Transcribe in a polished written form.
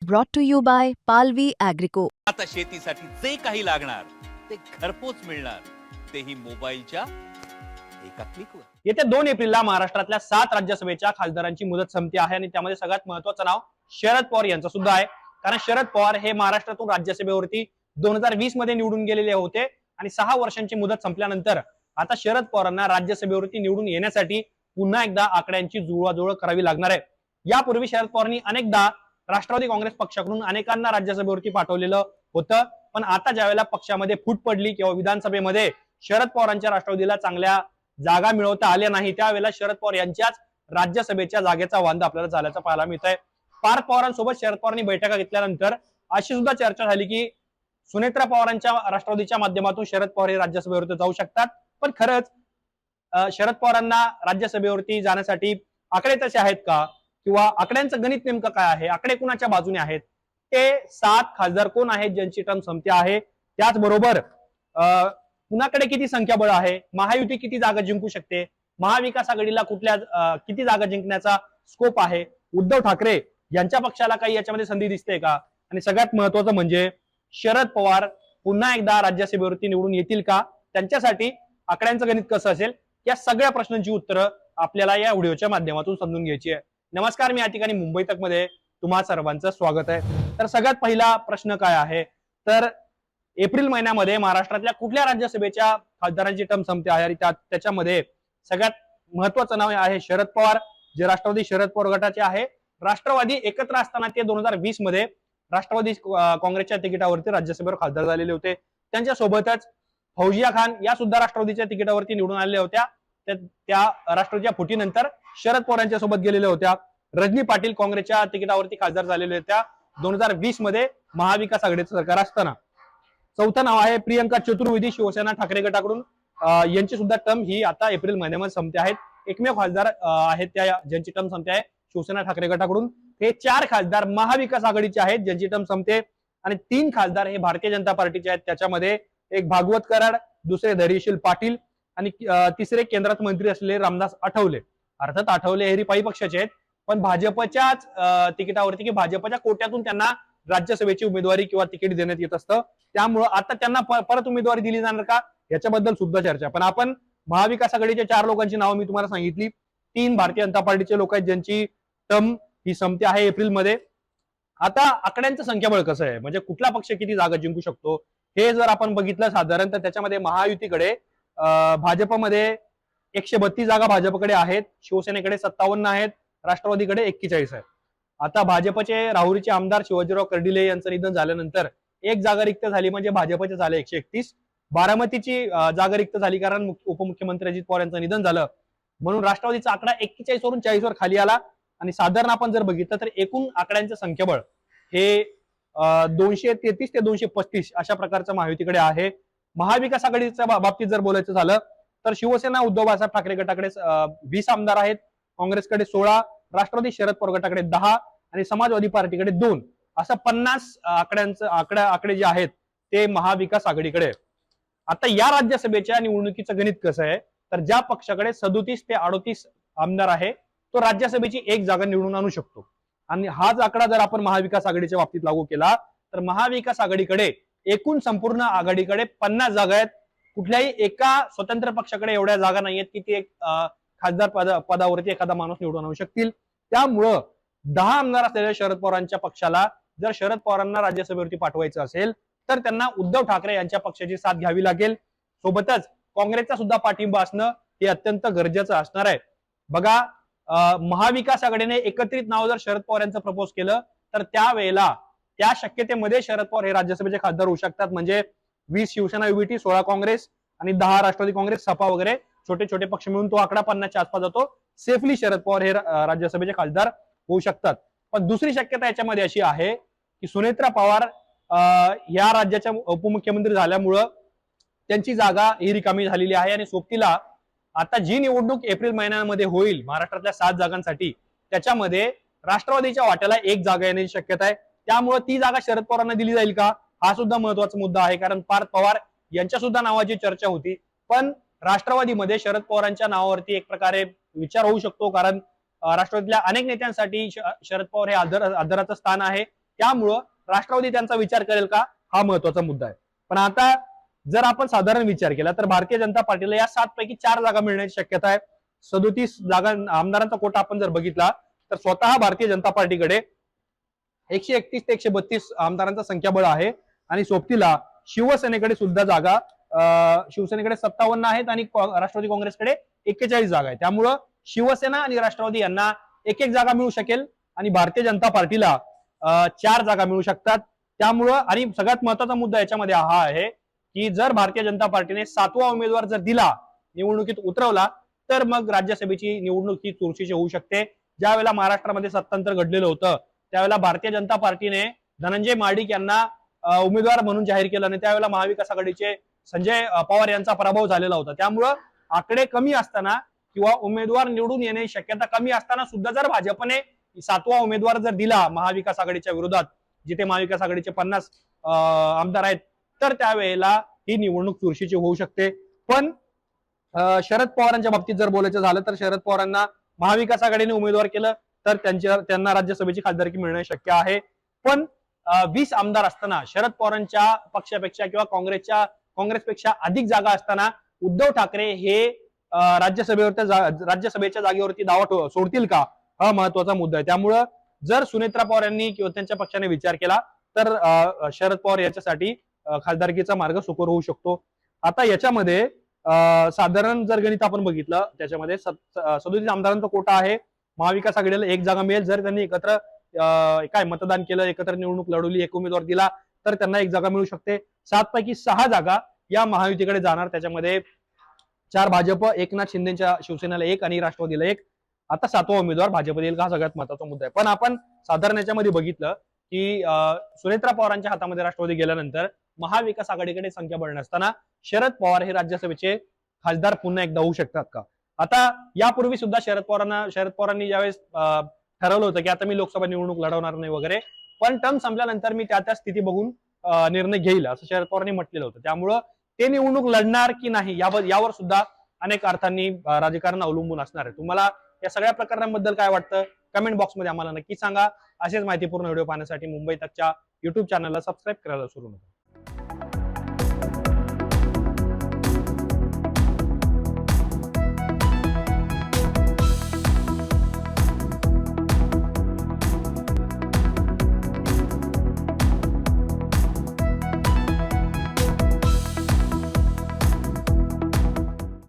brought to you by Palvi Agrico. आता शेतीसाठी जे काही लागणार ते घरपोच मिळणार, तेही मोबाईलच्या एका क्लिकवर। येत्या 2 एप्रिलला महाराष्ट्रातल्या 7 राज्यसभेच्या खासदारांची मुदत संपते आहे आणि त्यामध्ये सगळ्यात महत्त्वाचं नाव शरद पवार यांचं सुद्धा आहे। कारण शरद पवार हे महाराष्ट्रातून राज्यसभेवरती 2020 मध्ये निवडून गेलेले होते आणि 6 वर्षांची मुदत संपल्यानंतर आता शरद पवारांना राज्यसभेवरती निवडून येण्यासाठी पुन्हा एकदा आकड्यांची जुळवाजुळव करावी लागणार आहे। यापूर्वी शरद पवारांनी अनेकदा राष्ट्रवादी काँग्रेस पक्षाकडून अनेकांना राज्यसभेवरती पाठवलेलं होतं, पण आता ज्यावेळेला पक्षामध्ये फूट पडली किंवा विधानसभेमध्ये शरद पवारांच्या राष्ट्रवादीला चांगल्या जागा मिळवता आल्या नाही, त्यावेळेला शरद पवार यांच्याच राज्यसभेच्या जागेचा वांदा आपल्याला झाल्याचं पाहायला मिळत आहे। पार्थ पवारांसोबत शरद पवारांनी बैठका घेतल्यानंतर अशी सुद्धा चर्चा झाली की सुनेत्रा पवारांच्या राष्ट्रवादीच्या माध्यमातून शरद पवार हे राज्यसभेवरती जाऊ शकतात, पण खरंच शरद पवारांना राज्यसभेवरती जाण्यासाठी आकडे तसे आहेत का किंवा आकड्यांचं गणित नेमकं काय आहे, आकडे कुणाच्या बाजूने आहेत, ते 7 खासदार कोण आहेत ज्यांची टर्म संपते आहे, त्याचबरोबर कुणाकडे किती संख्याबळ आहे, महायुती किती जागा जिंकू शकते, महाविकास आघाडीला कुठल्या किती जागा जिंकण्याचा स्कोप आहे, उद्धव ठाकरे यांच्या पक्षाला काही याच्यामध्ये संधी दिसते का, आणि सगळ्यात महत्वाचं म्हणजे शरद पवार पुन्हा एकदा राज्यसभेवरती निवडून येतील का, त्यांच्यासाठी आकड्यांचं गणित कसं असेल, या सगळ्या प्रश्नांची उत्तरं आपल्याला या व्हिडिओच्या माध्यमातून समजून घ्यायची आहे। नमस्कार, मी या ठिकाणी मुंबई तक मध्ये तुम्हा सर्वांचं स्वागत आहे। तर सगळ्यात पहिला प्रश्न काय आहे, तर एप्रिल महिन्यामध्ये महाराष्ट्रातल्या कुठल्या राज्यसभेच्या खासदारांची टर्म संपते आहे, त्याच्यामध्ये सगळ्यात महत्वाचं नाव आहे शरद पवार, जे राष्ट्रवादी शरद पवार गटाचे आहे। राष्ट्रवादी एकत्र असताना ते 2020 मध्ये राष्ट्रवादी काँग्रेसच्या तिकिटावरती राज्यसभेवर खासदार झालेले होते। त्यांच्या सोबतच फौजिया खान या सुद्धा राष्ट्रवादीच्या तिकिटावरती निवडून आलेल्या होत्या। त्या राष्ट्रवादीच्या फुटीनंतर शरद पवार यांच्या सोबत गेलेल्या होत्या। रजनी पाटील काँग्रेसच्या तिकिटावरती खासदार झालेल्या होत्या 2020 मध्ये महाविकास आघाडीचं सरकार असताना। चौथं नाव आहे प्रियंका चतुर्वेदी, शिवसेना ठाकरे गटाकडून, यांची सुद्धा टर्म ही आता एप्रिल महिन्यामध्ये संपते आहेत। एकमेव खासदार आहेत त्या ज्यांची टर्म संपते आहे शिवसेना ठाकरे गटाकडून। हे 4 खासदार महाविकास आघाडीचे आहेत ज्यांची टर्म संपते, आणि 3 खासदार हे भारतीय जनता पार्टीचे आहेत। त्याच्यामध्ये एक भागवत कराड, दुसरे धैर्यशील पाटील आणि तिसरे केंद्रात मंत्री असलेले रामदास आठवले। अर्थात आठवले हे रिपाई पक्षाचे आहेत, पण भाजपच्याच तिकिटावरती की भाजपच्या कोट्यातून त्यांना राज्यसभेची उमेदवारी किंवा तिकीट देण्यात येत असतं, त्यामुळं आता त्यांना परत उमेदवारी दिली जाणार का याच्याबद्दल सुद्धा चर्चा। पण आपण महाविकास आघाडीच्या 4 लोकांची नावं मी तुम्हाला सांगितली, 3 भारतीय जनता पार्टीचे लोक आहेत ज्यांची टर्म ही संपते आहे एप्रिल मध्ये। आता आकड्यांचं संख्याबळ कसं आहे, म्हणजे कुठला पक्ष किती जागा जिंकू शकतो हे जर आपण बघितलं साधारण, तर त्याच्यामध्ये महायुतीकडे भाजपमध्ये 132 जागा भाजपकडे आहेत, शिवसेनेकडे 57 आहेत, राष्ट्रवादीकडे 41 आहेत। आता भाजपचे राहुरीचे आमदार शिवाजीराव कर्डिले यांचं निधन झाल्यानंतर एक जागा रिक्त झाली, म्हणजे भाजपचे झाले 131। बारामतीची जागा रिक्त झाली कारण उपमुख्यमंत्री अजित पवार यांचं निधन झालं, म्हणून राष्ट्रवादीचा आकडा 41 वरून 40 वर खाली आला। आणि साधारण आपण जर बघितलं तर एकूण आकड्यांचं संख्याबळ हे 233 ते 235 अशा प्रकारचं महायुतीकडे आहे। महाविकास आघाडीच्या बाबतीत जर बोलायचं झालं तर शिवसेना उद्धव बाळासाहेब ठाकरे गटाकडे 20 आमदार आहेत, काँग्रेसकडे 16, राष्ट्रवादी शरद पवार गटाकडे 10 आणि समाजवादी पार्टीकडे 2, असं 50 आकडे जे आहेत ते महाविकास आघाडीकडे। आता या राज्यसभेच्या निवडणुकीचं गणित कसं आहे, तर ज्या पक्षाकडे 37 ते 38 आमदार आहे तो राज्यसभेची 1 जागा निवडून आणू शकतो, आणि हाच आकडा जर आपण महाविकास आघाडीच्या बाबतीत लागू केला तर महाविकास आघाडीकडे एकूण संपूर्ण आघाडीकडे 50 जागा आहेत। कुठल्याही एका स्वतंत्र पक्षाकडे एवढ्या जागा नाहीयेत की ते एक खासदार पदावरती एखादा माणूस निवडून आणू शकतील। त्यामुळं 10 आमदार असलेल्या शरद पवारांच्या पक्षाला जर शरद पवारांना राज्यसभेवरती पाठवायचं असेल तर त्यांना उद्धव ठाकरे यांच्या पक्षाची साथ घ्यावी लागेल, सोबतच काँग्रेसचा सुद्धा पाठिंबा असणं हे अत्यंत गरजेचं असणार आहे। बघा, महाविकास आघाडीने एकत्रित नाव जर शरद पवार यांचं प्रपोज केलं तर त्यावेळेला त्या शक्यतेमध्ये शरद पवार हे राज्यसभेचे खासदार होऊ शकतात, म्हणजे 20 शिवसेना युबीटी, 16 काँग्रेस आणि 10 राष्ट्रवादी काँग्रेस, सपा वगैरे छोटे छोटे पक्ष मिळून तो आकडा 50च्या आसपास जातो। सेफली शरद पवार हे राज्यसभेचे खासदार होऊ शकतात। पण दुसरी शक्यता याच्यामध्ये अशी आहे की सुनेत्रा पवार या राज्याच्या उपमुख्यमंत्री झाल्यामुळं त्यांची जागा ही रिकामी झालेली आहे, आणि सोबतीला आता जी निवडणूक एप्रिल महिन्यामध्ये होईल महाराष्ट्रातल्या 7 जागांसाठी, त्याच्यामध्ये राष्ट्रवादीच्या वाट्याला 1 जागा येण्याची शक्यता आहे। त्यामुळे ती जागा शरद पवारांना दिली जाईल का हा सुद्धा महत्वाचा मुद्दा आहे, कारण पार्थ पवार यांच्या सुद्धा नावाची चर्चा होती, पण राष्ट्रवादीमध्ये शरद पवारांच्या नावावरती एक प्रकारे विचार होऊ शकतो, कारण राष्ट्रवादीतल्या अनेक नेत्यांसाठी शरद पवार हे आदराचं स्थान आहे। त्यामुळं राष्ट्रवादी त्यांचा विचार करेल का, हा महत्वाचा मुद्दा आहे. पण आता जर आपण साधारण विचार केला तर भारतीय जनता पार्टीला या 7 पैकी 4 जागा मिळण्याची शक्यता आहे. 37 जागा आमदारांचा कोटा आपण जर बघितला तर स्वतः भारतीय जनता पार्टीकडे 131 ते 132 आमदारांचा संख्याबळ आहे आणि सोबतीला शिवसेनेकडे सुद्धा जागा शिवसेनेकडे 57 आहेत आणि राष्ट्रवादी काँग्रेसकडे 41 जागा आहे. त्यामुळं शिवसेना आणि राष्ट्रवादी यांना एक जागा मिळू शकेल आणि भारतीय जनता पार्टीला 4 जागा मिळू शकतात. त्यामुळं आणि सगळ्यात महत्वाचा मुद्दा याच्यामध्ये हा आहे की जर भारतीय जनता पार्टीने 7वा उमेदवार जर दिला, निवडणुकीत उतरवला, तर मग राज्यसभेची निवडणूक ही चुरशीची होऊ शकते. ज्या वेळेला महाराष्ट्रामध्ये सत्तांतर घडलेलं होतं त्यावेळेला भारतीय जनता पार्टीने धनंजय महाडिक यांना उमेदवार म्हणून जाहीर केलं आणि त्यावेळेला महाविकास आघाडीचे संजय पवार यांचा पराभव झालेला होता. त्यामुळं आकडे कमी असताना किंवा उमेदवार निवडून येण्याची शक्यता कमी असताना सुद्धा जर भाजपने 7वा उमेदवार जर दिला महाविकास आघाडीच्या विरोधात, जिथे महाविकास आघाडीचे 50 आमदार आहेत, तर त्यावेळेला ही निवडणूक चुरशीची होऊ शकते. पण शरद पवारांच्या बाबतीत जर बोलायचं झालं तर शरद पवारांना महाविकास आघाडीने उमेदवार केलं तर त्यांना राज्यसभेची खासदारकी मिळणे शक्य आहे. पण 20 आमदार असताना शरद पवारांच्या पक्षापेक्षा किंवा काँग्रेसपेक्षा अधिक जागा असताना उद्धव ठाकरे हे राज्यसभेच्या जागेवरती दावा सोडतील का, हा महत्वाचा मुद्दा आहे. त्यामुळं जर सुनेत्रा पवार यांनी किंवा त्यांच्या पक्षाने विचार केला तर शरद पवार याच्यासाठी खासदारकीचा मार्ग सुकर होऊ शकतो. आता याच्यामध्ये साधारण जर गणित आपण बघितलं त्याच्यामध्ये 37 आमदारांचा कोटा आहे. महाविकास आघाडीला 1 जागा मिळेल. जर त्यांनी एकत्र मतदान केलं, एकत्र निवडणूक लढवली, एक उमेदवार दिला तर त्यांना 1 जागा मिळू शकते. 7 पैकी 6 जागा या महायुतीकडे जाणार. त्याच्यामध्ये 4 भाजप, एकनाथ शिंदेच्या शिवसेनेला 1 आणि राष्ट्रवादीला 1. आता 7वा उमेदवार भाजप देईल का, हा सगळ्यात महत्वाचा मुद्दा आहे. पण आपण साधारण याच्यामध्ये बघितलं की सुनेत्रा पवारांच्या हातामध्ये राष्ट्रवादी गेल्यानंतर महाविकास आघाडीकडे संख्याबळ नसताना शरद पवार हे राज्यसभेचे खासदार पुन्हा एकदा होऊ शकतात का. आता यापूर्वी सुद्धा शरद पवारांनी ज्यावेळेस ठरवलं होतं की आता मी लोकसभा निवडणूक लढवणार नाही वगैरे, पण टर्म संपल्यानंतर मी त्या स्थिती बघून निर्णय घेईल असं शरद पवारांनी म्हटलेलं होतं. त्यामुळं ते निवडणूक लढणार की नाही यावर सुद्धा अनेक अर्थांनी राजकारण अवलंबून असणार आहे. तुम्हाला या सगळ्या प्रकरणांबद्दल काय वाटतं कमेंट बॉक्समध्ये आम्हाला नक्की सांगा. असेच माहितीपूर्ण व्हिडिओ पाहण्यासाठी मुंबई तकच्या युट्यूब चॅनलला सबस्क्राईब करायला विसरू नका.